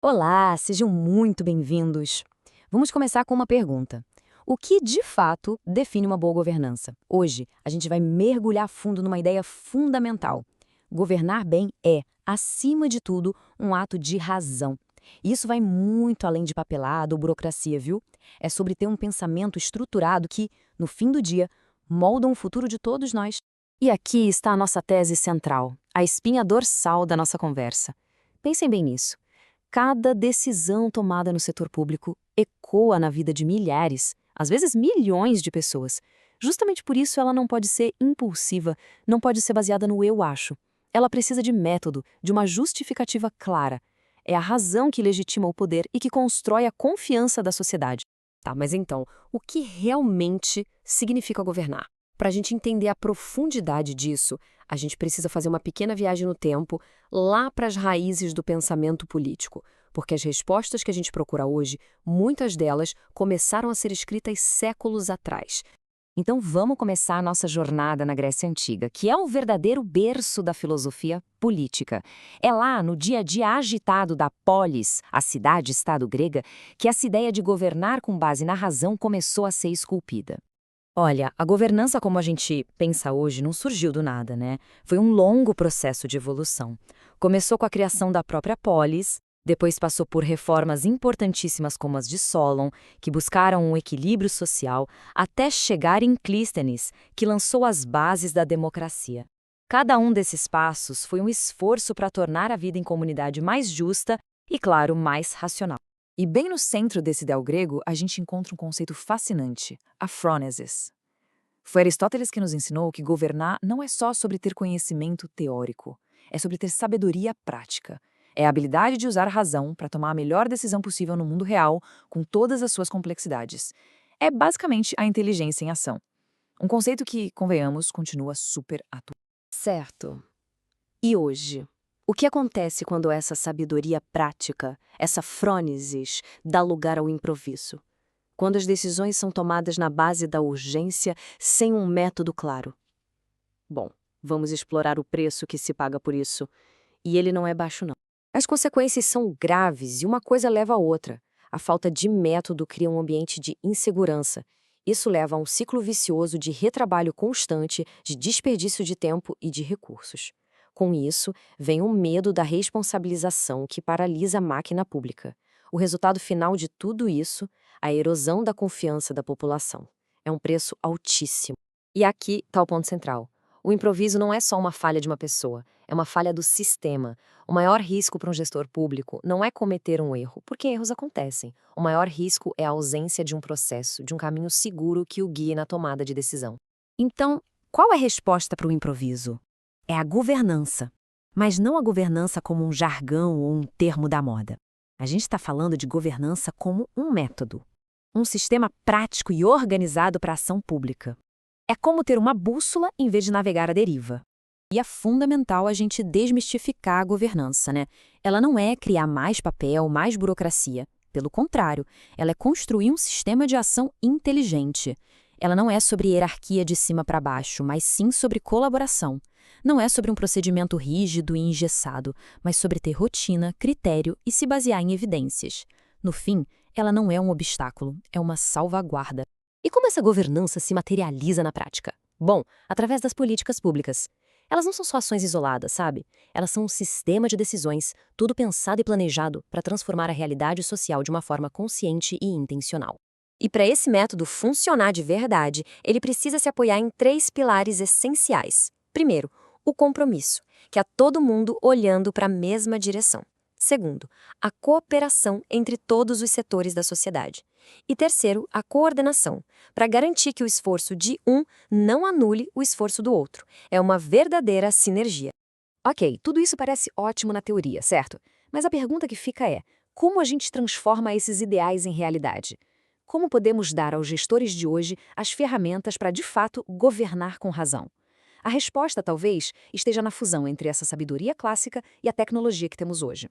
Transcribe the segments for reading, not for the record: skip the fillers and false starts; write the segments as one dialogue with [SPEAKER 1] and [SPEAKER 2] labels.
[SPEAKER 1] Olá, sejam muito bem-vindos. Vamos começar com uma pergunta. O que de fato define uma boa governança? Hoje, a gente vai mergulhar fundo numa ideia fundamental. Governar bem é, acima de tudo, um ato de razão. E isso vai muito além de papelada ou burocracia, viu? É sobre ter um pensamento estruturado que, no fim do dia, molda o futuro de todos nós. E aqui está a nossa tese central, a espinha dorsal da nossa conversa. Pensem bem nisso. Cada decisão tomada no setor público ecoa na vida de milhares, às vezes milhões de pessoas. Justamente por isso ela não pode ser impulsiva, não pode ser baseada no eu acho. Ela precisa de método, de uma justificativa clara. É a razão que legitima o poder e que constrói a confiança da sociedade. Tá, mas então, o que realmente significa governar? Para a gente entender a profundidade disso, a gente precisa fazer uma pequena viagem no tempo, lá para as raízes do pensamento político, porque as respostas que a gente procura hoje, muitas delas começaram a ser escritas séculos atrás. Então vamos começar a nossa jornada na Grécia Antiga, que é o verdadeiro berço da filosofia política. É lá, no dia a dia agitado da polis, a cidade-estado grega, que essa ideia de governar com base na razão começou a ser esculpida. Olha, a governança como a gente pensa hoje não surgiu do nada, né? Foi um longo processo de evolução. Começou com a criação da própria polis, depois passou por reformas importantíssimas como as de Solon, que buscaram um equilíbrio social, até chegar em Clístenes, que lançou as bases da democracia. Cada um desses passos foi um esforço para tornar a vida em comunidade mais justa e, claro, mais racional.
[SPEAKER 2] E bem no centro desse ideal grego, a gente encontra um conceito fascinante, a frônesis. Foi Aristóteles que nos ensinou que governar não é só sobre ter conhecimento teórico, é sobre ter sabedoria prática. É a habilidade de usar a razão para tomar a melhor decisão possível no mundo real, com todas as suas complexidades. É basicamente a inteligência em ação. Um conceito que, convenhamos, continua super atual.
[SPEAKER 1] Certo. E hoje? O que acontece quando essa sabedoria prática, essa frônesis, dá lugar ao improviso? Quando as decisões são tomadas na base da urgência, sem um método claro? Bom, vamos explorar o preço que se paga por isso. E ele não é baixo, não. As consequências são graves e uma coisa leva a outra. A falta de método cria um ambiente de insegurança. Isso leva a um ciclo vicioso de retrabalho constante, de desperdício de tempo e de recursos. Com isso, vem o medo da responsabilização que paralisa a máquina pública. O resultado final de tudo isso, a erosão da confiança da população. É um preço altíssimo. E aqui está o ponto central. O improviso não é só uma falha de uma pessoa, é uma falha do sistema. O maior risco para um gestor público não é cometer um erro, porque erros acontecem. O maior risco é a ausência de um processo, de um caminho seguro que o guie na tomada de decisão. Então, qual é a resposta para o improviso? É a governança. Mas não a governança como um jargão ou um termo da moda. A gente está falando de governança como um método. Um sistema prático e organizado para a ação pública. É como ter uma bússola em vez de navegar à deriva. E é fundamental a gente desmistificar a governança, né? Ela não é criar mais papel, mais burocracia. Pelo contrário, ela é construir um sistema de ação inteligente. Ela não é sobre hierarquia de cima para baixo, mas sim sobre colaboração. Não é sobre um procedimento rígido e engessado, mas sobre ter rotina, critério e se basear em evidências. No fim, ela não é um obstáculo, é uma salvaguarda. E como essa governança se materializa na prática? Bom, através das políticas públicas. Elas não são só ações isoladas, sabe? Elas são um sistema de decisões, tudo pensado e planejado para transformar a realidade social de uma forma consciente e intencional. E para esse método funcionar de verdade, ele precisa se apoiar em três pilares essenciais. Primeiro, o compromisso, que é todo mundo olhando para a mesma direção. Segundo, a cooperação entre todos os setores da sociedade. E terceiro, a coordenação, para garantir que o esforço de um não anule o esforço do outro. É uma verdadeira sinergia. Ok, tudo isso parece ótimo na teoria, certo? Mas a pergunta que fica é: como a gente transforma esses ideais em realidade? Como podemos dar aos gestores de hoje as ferramentas para, de fato, governar com razão? A resposta, talvez, esteja na fusão entre essa sabedoria clássica e a tecnologia que temos hoje.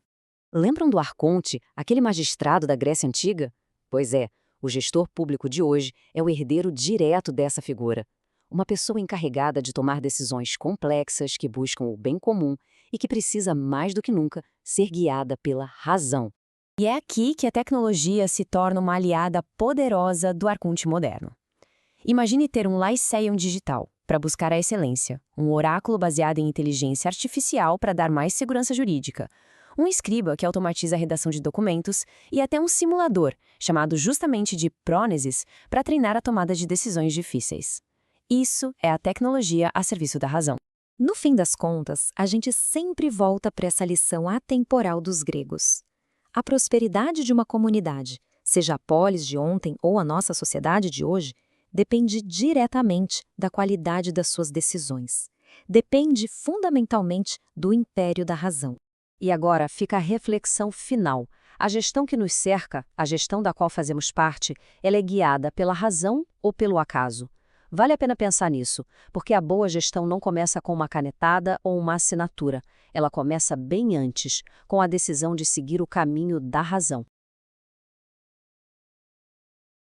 [SPEAKER 1] Lembram do Arconte, aquele magistrado da Grécia Antiga? Pois é, o gestor público de hoje é o herdeiro direto dessa figura. Uma pessoa encarregada de tomar decisões complexas que buscam o bem comum e que precisa, mais do que nunca, ser guiada pela razão. E é aqui que a tecnologia se torna uma aliada poderosa do arconte moderno. Imagine ter um Lyceum digital para buscar a excelência, um oráculo baseado em inteligência artificial para dar mais segurança jurídica, um escriba que automatiza a redação de documentos e até um simulador, chamado justamente de Prónesis, para treinar a tomada de decisões difíceis. Isso é a tecnologia a serviço da razão.
[SPEAKER 3] No fim das contas, a gente sempre volta para essa lição atemporal dos gregos. A prosperidade de uma comunidade, seja a polis de ontem ou a nossa sociedade de hoje, depende diretamente da qualidade das suas decisões. Depende fundamentalmente do império da razão.
[SPEAKER 1] E agora fica a reflexão final. A gestão que nos cerca, a gestão da qual fazemos parte, ela é guiada pela razão ou pelo acaso? Vale a pena pensar nisso, porque a boa gestão não começa com uma canetada ou uma assinatura. Ela começa bem antes, com a decisão de seguir o caminho da razão.